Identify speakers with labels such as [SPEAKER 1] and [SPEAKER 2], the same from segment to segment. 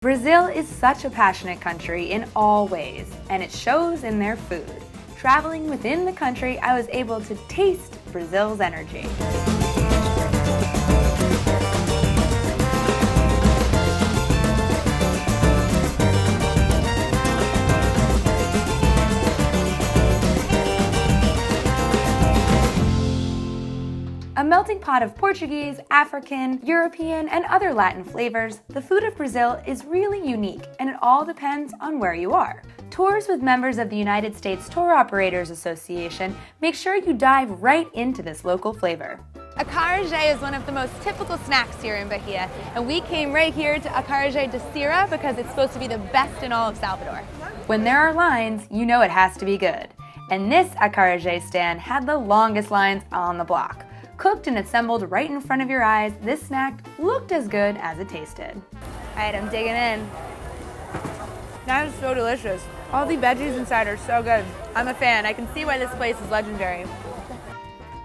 [SPEAKER 1] Brazil is such a passionate country in all ways, and it shows in their food. Traveling within the country, I was able to taste Brazil's energy. A melting pot of Portuguese, African, European, and other Latin flavors, the food of Brazil is really unique, and it all depends on where you are. Tours with members of the United States Tour Operators Association make sure you dive right into this local flavor. Acaraje is one of the most typical snacks here in Bahia, and we came right here to Acaraje de Cira because it's supposed to be the best in all of Salvador. When there are lines, you know it has to be good. And this Acaraje stand had the longest lines on the block. Cooked and assembled right in front of your eyes, this snack looked as good as it tasted. All right, I'm digging in. That is so delicious. All the veggies inside are so good. I'm a fan. I can see why this place is legendary.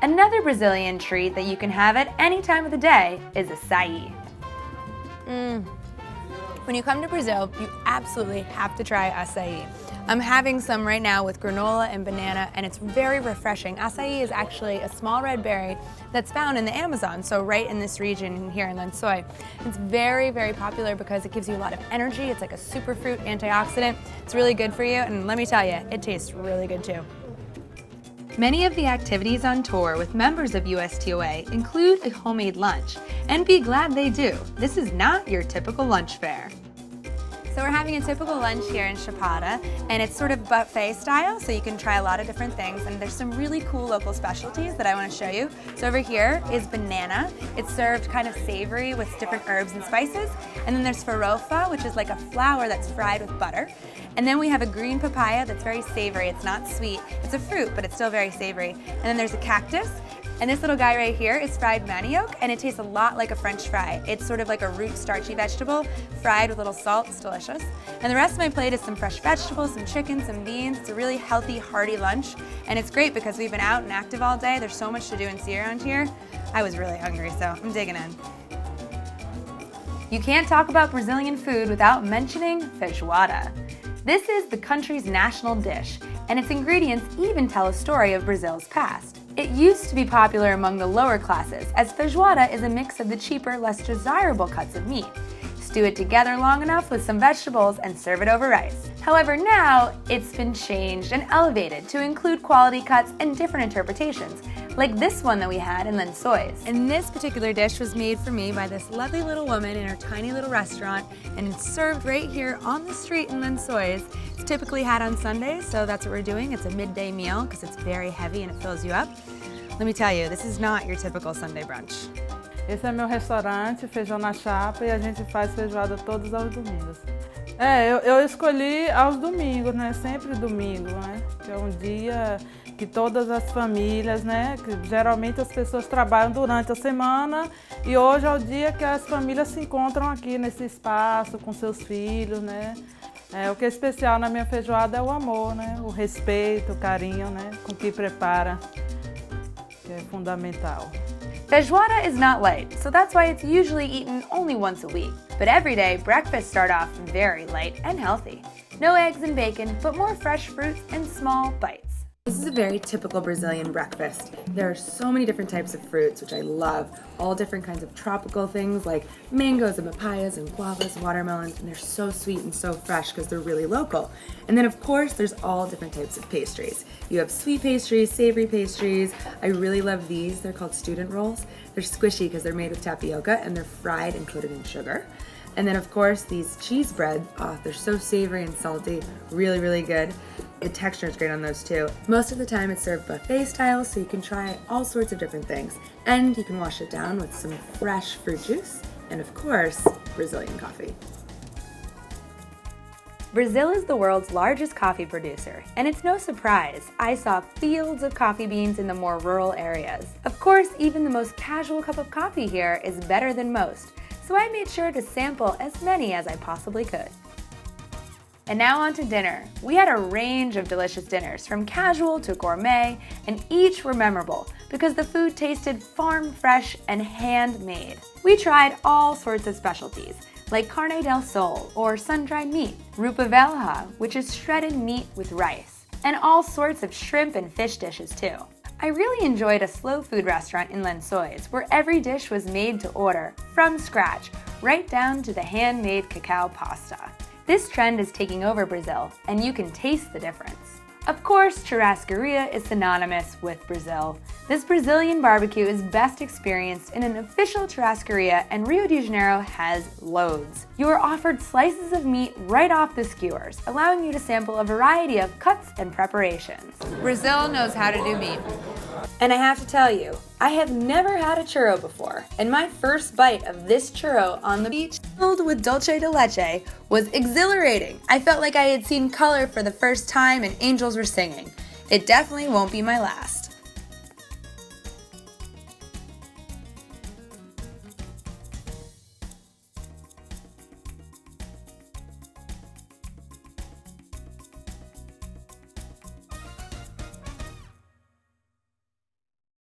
[SPEAKER 1] Another Brazilian treat that you can have at any time of the day is acai. When you come to Brazil, you absolutely have to try acai. I'm having some right now with granola and banana, and it's very refreshing. Acai is actually a small red berry that's found in the Amazon, so right in this region here in Lencois. It's very, very popular because it gives you a lot of energy. It's like a superfruit antioxidant. It's really good for you, and let me tell you, it tastes really good too. Many of the activities on tour with members of USTOA include a homemade lunch, and be glad they do. This is not your typical lunch fare. So we're having a typical lunch here in Chapada, and it's sort of buffet style, so you can try a lot of different things, and there's some really cool local specialties that I want to show you. So over here is banana. It's served kind of savory with different herbs and spices, and then there's farofa, which is like a flour that's fried with butter. And then we have a green papaya that's very savory. It's not sweet. It's a fruit, but it's still very savory. And then there's a cactus. And this little guy right here is fried manioc, and it tastes a lot like a French fry. It's sort of like a root starchy vegetable, fried with a little salt. It's delicious. And the rest of my plate is some fresh vegetables, some chicken, some beans. It's a really healthy, hearty lunch. And it's great because we've been out and active all day. There's so much to do and see around here. I was really hungry, so I'm digging in. You can't talk about Brazilian food without mentioning feijoada. This is the country's national dish, and its ingredients even tell a story of Brazil's past. It used to be popular among the lower classes, as feijoada is a mix of the cheaper, less desirable cuts of meat. Stew it together long enough with some vegetables and serve it over rice. However, now it's been changed and elevated to include quality cuts and different interpretations, like this one that we had in Lencois. And this particular dish was made for me by this lovely little woman in her tiny little restaurant, and it's served right here on the street in Lencois. It's typically had on Sundays, so that's what we're doing. It's a midday meal because it's very heavy and it fills you up. Let me tell you, this is not your typical Sunday brunch.
[SPEAKER 2] Esse é meu restaurante, Feijão na Chapa, e a gente faz feijoada todos aos domingos. Eu escolhi aos domingos, né? Sempre domingo, né? Que é um dia que todas as famílias, né? Que geralmente as pessoas trabalham durante a semana, e hoje é o dia que as famílias se encontram aqui nesse espaço com seus filhos, né? O que é especial na minha feijoada é o amor, né? O respeito, o carinho, né? Com que prepara, que é fundamental.
[SPEAKER 1] Feijoada is not light, so that's why it's usually eaten only once a week. But every day, breakfasts start off very light and healthy. No eggs and bacon, but more fresh fruits and small bites. This is a very typical Brazilian breakfast. There are so many different types of fruits, which I love. All different kinds of tropical things like mangoes and papayas and guavas, watermelons, and they're so sweet and so fresh because they're really local. And then of course, there's all different types of pastries. You have sweet pastries, savory pastries. I really love these. They're called student rolls. They're squishy because they're made with tapioca and they're fried and coated in sugar. And then of course these cheese bread, they're so savory and salty, really, really good. The texture is great on those too. Most of the time it's served buffet style, so you can try all sorts of different things. And you can wash it down with some fresh fruit juice, and of course, Brazilian coffee. Brazil is the world's largest coffee producer, and it's no surprise. I saw fields of coffee beans in the more rural areas. Of course, even the most casual cup of coffee here is better than most, so I made sure to sample as many as I possibly could. And now on to dinner. We had a range of delicious dinners, from casual to gourmet, and each were memorable because the food tasted farm fresh and handmade. We tried all sorts of specialties, like carne del sol, or sun-dried meat, rupa velha, which is shredded meat with rice, and all sorts of shrimp and fish dishes too. I really enjoyed a slow food restaurant in Lencois where every dish was made to order, from scratch, right down to the handmade cacao pasta. This trend is taking over Brazil, and you can taste the difference. Of course, churrascaria is synonymous with Brazil. This Brazilian barbecue is best experienced in an official churrascaria, and Rio de Janeiro has loads. You are offered slices of meat right off the skewers, allowing you to sample a variety of cuts and preparations. Brazil knows how to do meat. And I have to tell you, I have never had a churro before, and my first bite of this churro on the beach filled with dulce de leche was exhilarating. I felt like I had seen color for the first time and angels were singing. It definitely won't be my last.